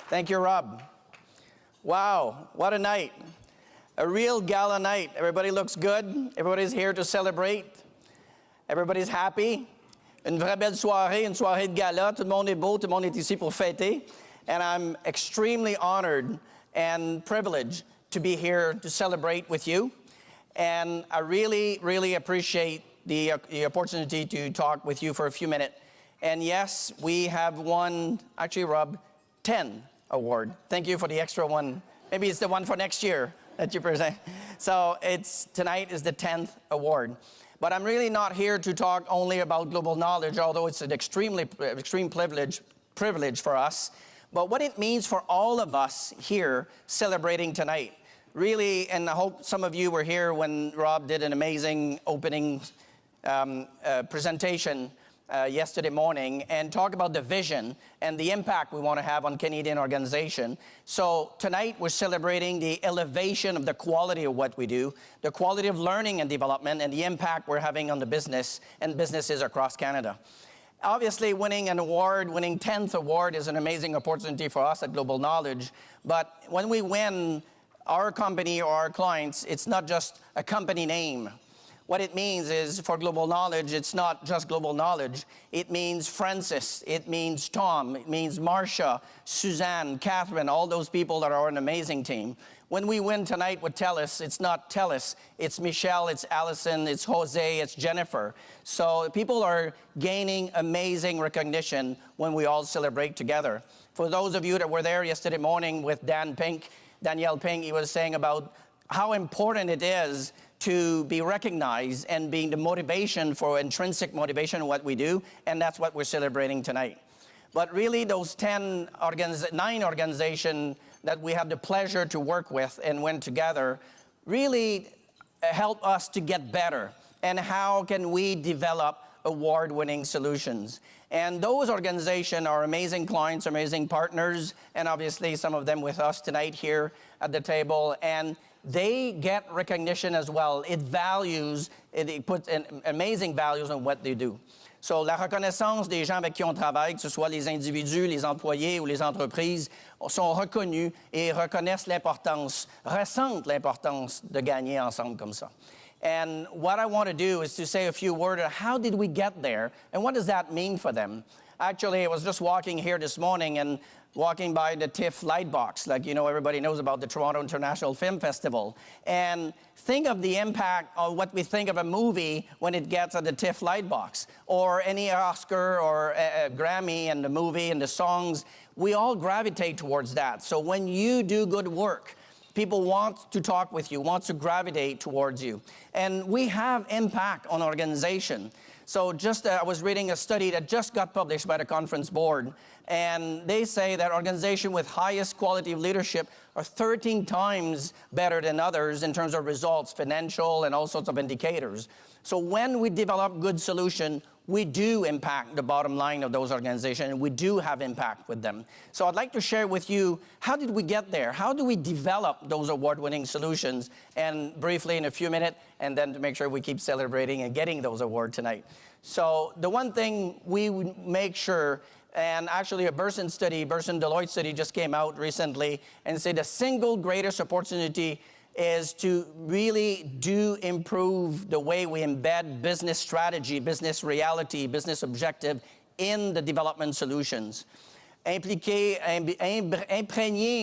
Thank you, Rob. Wow, what a night. A real gala night. Everybody looks good. Everybody's here to celebrate. Everybody's happy. Une vraie belle soirée, une soirée de gala. Tout le monde est beau, tout le monde est ici pour fêter. And I'm extremely honored and privileged to be here to celebrate with you. And I really, really appreciate the opportunity to talk with you for a few minutes. And yes, we have won, actually, Rob, 10 award. Thank you for the extra one. Maybe it's the one for next year that you present. So tonight is the 10th award. But I'm really not here to talk only about global knowledge, although it's an extreme privilege for us. But what it means for all of us here celebrating tonight. Really, and I hope some of you were here when Rob did an amazing opening presentation yesterday morning and talk about the vision and the impact we want to have on Canadian organization. So tonight we're celebrating the elevation of the quality of what we do, the quality of learning and development, and the impact we're having on the business and businesses across Canada. Obviously, winning an award, winning 10th award is an amazing opportunity for us at Global Knowledge. But when we win our company or our clients, it's not just a company name. What it means is, for Global Knowledge, it's not just Global Knowledge. It means Francis, it means Tom, it means Marcia, Suzanne, Catherine, all those people that are an amazing team. When we win tonight with TELUS, it's not TELUS, it's Michelle, it's Allison, it's Jose, it's Jennifer. So people are gaining amazing recognition when we all celebrate together. For those of you that were there yesterday morning with Danielle Pink, he was saying about how important it is to be recognized and being the motivation for intrinsic motivation in what we do, and that's what we're celebrating tonight. But really, those 9 organizations that we have the pleasure to work with and win together really help us to get better. And how can we develop award-winning solutions? And those organizations are amazing clients, amazing partners, and obviously some of them with us tonight here at the table. And they get recognition as well. It puts amazing values on what they do. So, la reconnaissance des gens avec qui on travaille, que ce soit les individus, les employés ou les entreprises, sont reconnus et reconnaissent l'importance, ressentent l'importance de gagner ensemble comme ça. And what I want to do is to say a few words on how did we get there and what does that mean for them. Actually, I was just walking here this morning and walking by the TIFF Lightbox, like, you know, everybody knows about the Toronto International Film Festival. And think of the impact of what we think of a movie when it gets at the TIFF Lightbox, or any Oscar or Grammy and the movie and the songs. We all gravitate towards that. So when you do good work, people want to talk with you, want to gravitate towards you. And we have impact on organization. So I was reading a study that just got published by the conference board, and they say that organizations with highest quality of leadership are 13 times better than others in terms of results, financial, and all sorts of indicators. So when we develop good solutions, we do impact the bottom line of those organizations, and we do have impact with them. So I'd like to share with you, how did we get there? How do we develop those award-winning solutions? And briefly, in a few minutes, and then to make sure we keep celebrating and getting those awards tonight. So the one thing we make sure, and actually a Burson Deloitte study just came out recently, and said the single greatest opportunity is to really improve the way we embed business strategy, business reality, business objective in the development solutions. Imprégner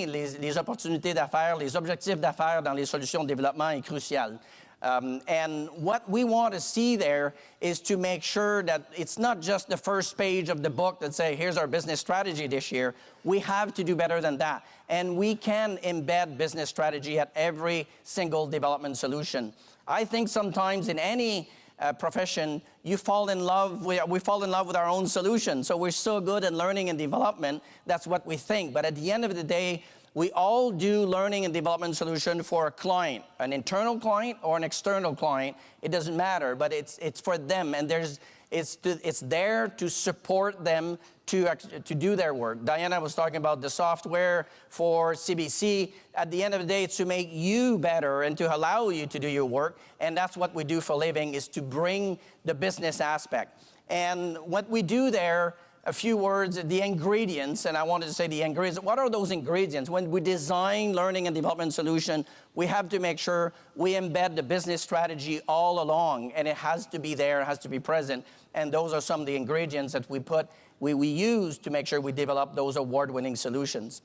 les opportunités d'affaires, les objectifs d'affaires dans les solutions de développement est crucial. And what we want to see there is to make sure that it's not just the first page of the book that say, here's our business strategy this year. We have to do better than that. And we can embed business strategy at every single development solution. I think sometimes in any profession, we fall in love with our own solution. So we're so good at learning and development, that's what we think. But at the end of the day, we all do learning and development solution for a client, an internal client or an external client. It doesn't matter, but it's for them, and it's there to support them to do their work. Diana was talking about the software for CBC. At the end of the day, it's to make you better and to allow you to do your work, and that's what we do for a living, is to bring the business aspect. And what we do there a few words, the ingredients, and I wanted to say the ingredients. What are those ingredients? When we design learning and development solution, we have to make sure we embed the business strategy all along, and it has to be there, it has to be present, and those are some of the ingredients that we use to make sure we develop those award-winning solutions.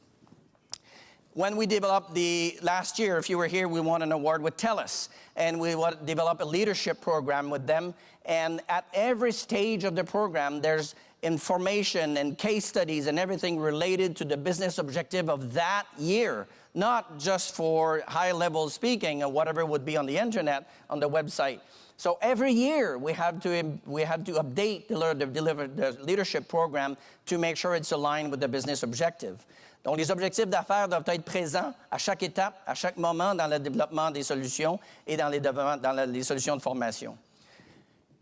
When we developed last year, if you were here, we won an award with TELUS, and we developed a leadership program with them, and at every stage of the program, there's information and case studies and everything related to the business objective of that year, not just for high-level speaking or whatever would be on the internet, on the website. So every year we have to update the leadership program to make sure it's aligned with the business objective. Donc, les objectifs d'affaires doivent être présents à chaque étape, à chaque moment dans le développement des solutions et dans les solutions de formation.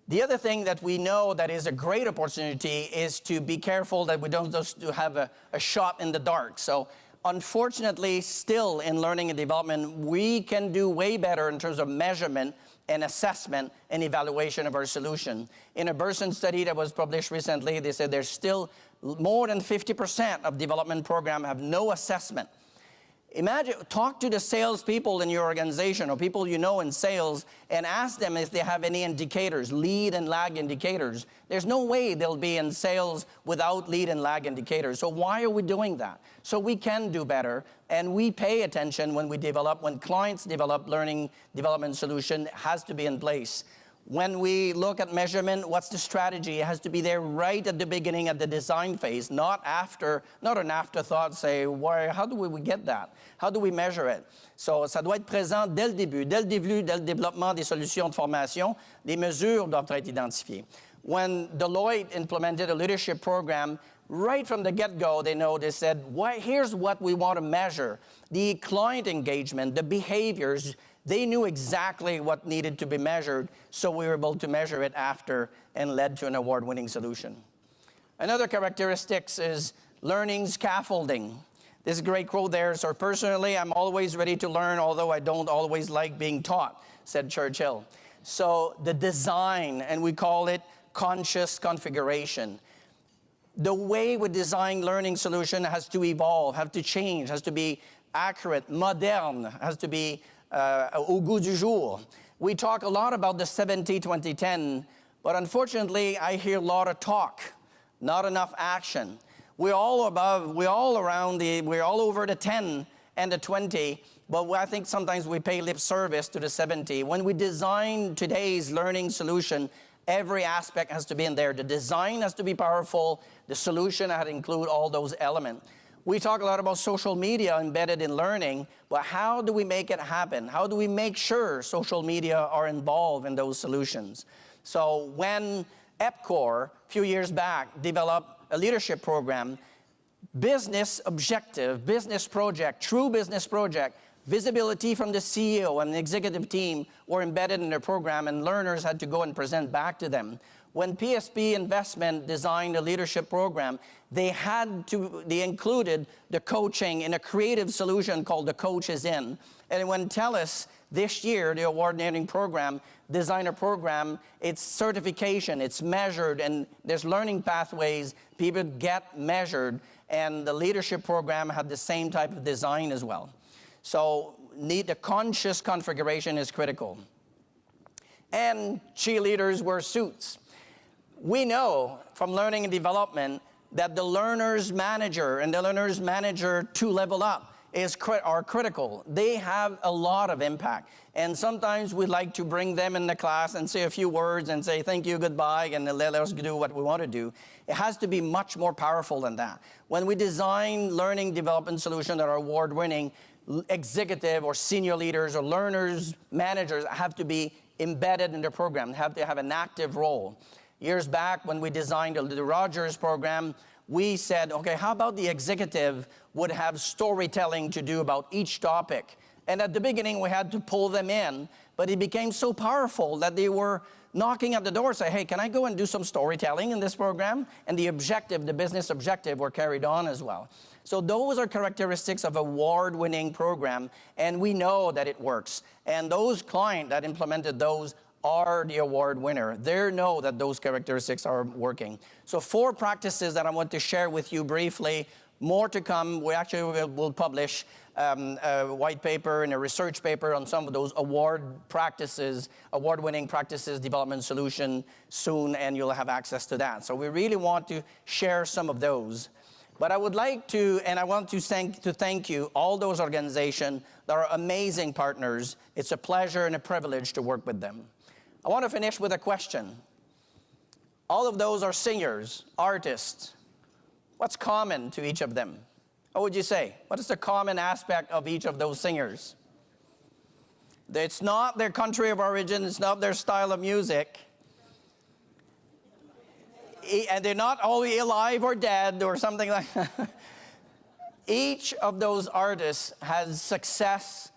The other thing that we know that is a great opportunity is to be careful that we don't just have a shot in the dark. So unfortunately, still in learning and development, we can do way better in terms of measurement and assessment and evaluation of our solution. In a Burson study that was published recently, they said there's still more than 50% of development programs have no assessment. Imagine, talk to the salespeople in your organization or people you know in sales and ask them if they have any indicators, lead and lag indicators. There's no way they'll be in sales without lead and lag indicators. So why are we doing that? So we can do better, and we pay attention when clients develop learning development solution, it has to be in place. When we look at measurement, what's the strategy? It has to be there right at the beginning of the design phase, not an afterthought, say, how do we get that? How do we measure it? So, ça doit être présent dès le début, dès le développement des solutions de formation, les mesures doivent être identifiées. When Deloitte implemented a leadership program, right from the get-go, they said, here's what we want to measure. The client engagement, the behaviors, they knew exactly what needed to be measured, so we were able to measure it after and led to an award-winning solution. Another characteristic is learning scaffolding. This is a great quote there. So personally, I'm always ready to learn, although I don't always like being taught, said Churchill. So the design, and we call it conscious configuration. The way we design learning solution has to evolve, has to change, has to be accurate, modern, has to be au goût du jour. We talk a lot about the 70-20-10, but unfortunately, I hear a lot of talk, not enough action. We're all over the 10 and the 20, but I think sometimes we pay lip service to the 70. When we design today's learning solution, every aspect has to be in there. The design has to be powerful. The solution has to include all those elements. We talk a lot about social media embedded in learning, but how do we make it happen? How do we make sure social media are involved in those solutions? So when EPCOR, a few years back, developed a leadership program, business objective, business project, true business project, visibility from the CEO and the executive team were embedded in their program, and learners had to go and present back to them. When PSP Investment designed a leadership program, they included the coaching in a creative solution called The Coach is In. And when TELUS, this year, the award-winning program, designed a program, it's certification, it's measured, and there's learning pathways, people get measured, and the leadership program had the same type of design as well. So the conscious configuration is critical. And cheerleaders wear suits. We know from learning and development that the learner's manager and the learner's manager to level up are critical. They have a lot of impact. And sometimes we like to bring them in the class and say a few words and say thank you, goodbye, and let us do what we want to do. It has to be much more powerful than that. When we design learning development solutions that are award-winning, executive or senior leaders or learners, managers have to be embedded in the program, have to have an active role. Years back, when we designed the Rogers program, we said, okay, how about the executive would have storytelling to do about each topic? And at the beginning, we had to pull them in, but it became so powerful that they were knocking at the door, say, hey, can I go and do some storytelling in this program? And the objective, the business objective, were carried on as well. So those are characteristics of award-winning program, and we know that it works. And those clients that implemented those are the award winner. They know that those characteristics are working. So 4 practices that I want to share with you briefly. More to come. We actually will publish a white paper and a research paper on some of those award-winning practices, development solution soon, and you'll have access to that. So we really want to share some of those. But I would like to, and I want to thank you, all those organizations that are amazing partners. It's a pleasure and a privilege to work with them. I want to finish with a question. All of those are singers, artists. What's common to each of them? What would you say? What is the common aspect of each of those singers? It's not their country of origin, it's not their style of music. And they're not all alive or dead or something like that. Each of those artists has success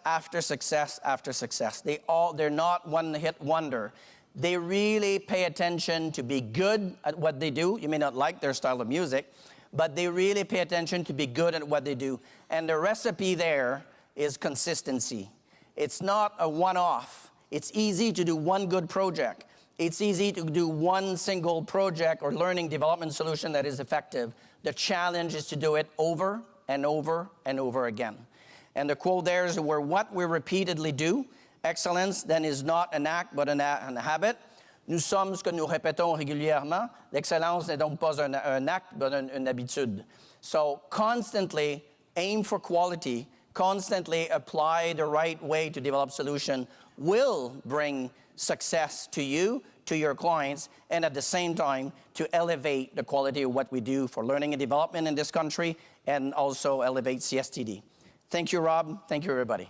after success after success. They're not one-hit wonder. They really pay attention to be good at what they do. You may not like their style of music, but they really pay attention to be good at what they do. And the recipe there is consistency. It's not a one-off. It's easy to do one good project. It's easy to do one single project or learning development solution that is effective. The challenge is to do it over and over and over again. And the quote there is where what we repeatedly do, excellence then is not an act but an habit. Nous sommes ce que nous répétons régulièrement. L'excellence n'est donc pas un acte but une habitude. So constantly aim for quality, constantly apply the right way to develop solution will bring success to you, to your clients, and at the same time to elevate the quality of what we do for learning and development in this country and also elevate CSTD. Thank you, Rob. Thank you, everybody.